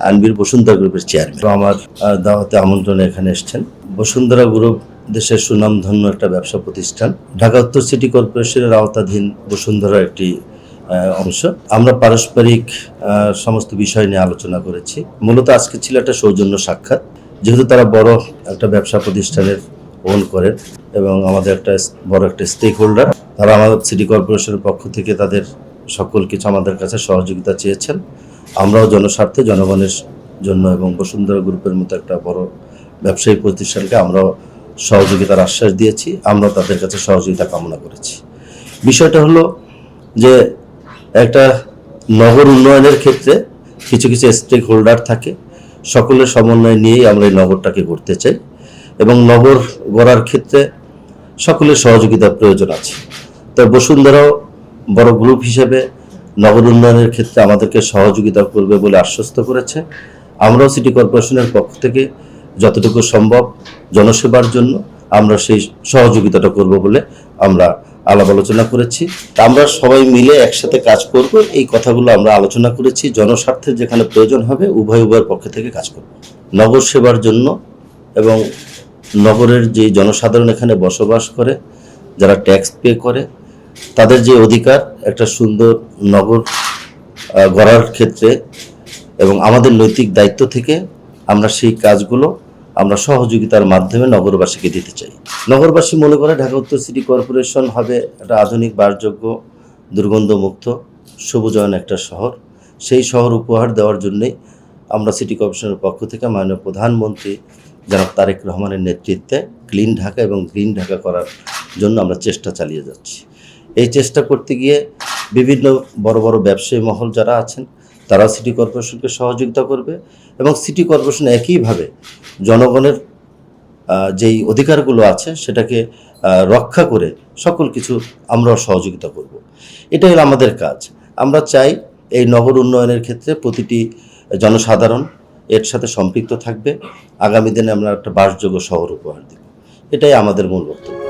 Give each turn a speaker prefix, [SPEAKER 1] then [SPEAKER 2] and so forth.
[SPEAKER 1] আনবির বসুন্ধরা গ্রুপের চেয়ারম্যান। আমার দাওয়াতে আমন্ত্রণে এখানে এসেছেন। বসুন্ধরা গ্রুপ দেশের সুনামধন্য একটা ব্যবসা প্রতিষ্ঠান। ঢাকা উত্তর সিটি কর্পোরেশনের আওতাধীন বসুন্ধরা একটি অংশ। আমরা পারস্পরিক সমস্ত বিষয় নিয়ে আলোচনা করেছি। মূলত আজকে ছিল একটা সৌজন্য সাক্ষাৎ। যেহেতু তারা বড় একটা ব্যবসা প্রতিষ্ঠানের ওন করেন এবং আমাদের একটা বড় একটা স্টেক হোল্ডার, তারা আমাদের সিটি কর্পোরেশনের পক্ষ থেকে তাদের সকল কিছু আমাদের কাছে সহযোগিতা চেয়েছেন। আমরাও জনস্বার্থে, জনগণের জন্য এবং বসুন্ধরা গ্রুপের মতো একটা বড় ব্যবসায়ী প্রতিষ্ঠানকে আমরাও সহযোগিতার আশ্বাস দিয়েছি। আমরা তাদের কাছে সহযোগিতা কামনা করেছি। বিষয়টা হলো যে একটা নগর উন্নয়নের ক্ষেত্রে কিছু কিছু স্টেক হোল্ডার থাকে, সকলের সমন্বয় নিয়েই আমরা এই নগরটাকে গড়তে চাই এবং নগর গড়ার ক্ষেত্রে সকলের সহযোগিতার প্রয়োজন আছে। তো বসুন্ধরাও বড় গ্রুপ হিসেবে নগর উন্নয়নের ক্ষেত্রে আমাদেরকে সহযোগিতা করবে বলে আশ্বস্ত করেছে। আমরাও সিটি কর্পোরেশনের পক্ষ থেকে যতটুকু সম্ভব জনসেবার জন্য আমরা সেই সহযোগিতাটা করব বলে আমরা আলাপ আলোচনা করেছি। আমরা সবাই মিলে একসাথে কাজ করব, এই কথাগুলো আমরা আলোচনা করেছি। জনস্বার্থের যেখানে প্রয়োজন হবে উভয়ের পক্ষ থেকে কাজ করব নগর সেবার জন্য এবং নগরের যে জনসাধারণ এখানে বসবাস করে, যারা ট্যাক্স পে করে, তাদের যে অধিকার একটা সুন্দর নগর গড়ার ক্ষেত্রে এবং আমাদের নৈতিক দায়িত্ব থেকে আমরা সেই কাজগুলো আমরা সহযোগিতার মাধ্যমে নগরবাসীকে দিতে চাই। নগরবাসী মনে করে ঢাকা উত্তর সিটি কর্পোরেশন হবে একটা আধুনিক, বাসযোগ্য, দুর্গন্ধমুক্ত, সবুজায়ন একটা শহর। সেই শহর উপহার দেওয়ার জন্যই আমরা সিটি কর্পোরেশনের পক্ষ থেকে মাননীয় প্রধানমন্ত্রী জনাব তারেক রহমানের নেতৃত্বে ক্লিন ঢাকা এবং গ্রিন ঢাকা করার জন্য আমরা চেষ্টা চালিয়ে যাচ্ছি। এই চেষ্টা করতে গিয়ে বিভিন্ন বড় বড় ব্যবসায়ী মহল যারা আছেন তারা সিটি কর্পোরেশনকে সহযোগিতা করবে এবং সিটি কর্পোরেশন একইভাবে জনগণের যেই অধিকারগুলো আছে সেটাকে রক্ষা করে সকল কিছু আমরাও সহযোগিতা করব। এটাই হলো আমাদের কাজ। আমরা চাই এই নগর উন্নয়নের ক্ষেত্রে প্রতিটি জনসাধারণ এর সাথে সম্পৃক্ত থাকবে। আগামী দিনে আমরা একটা বাসযোগ্য শহর উপহার দেব, এটাই আমাদের মূল বক্তব্য।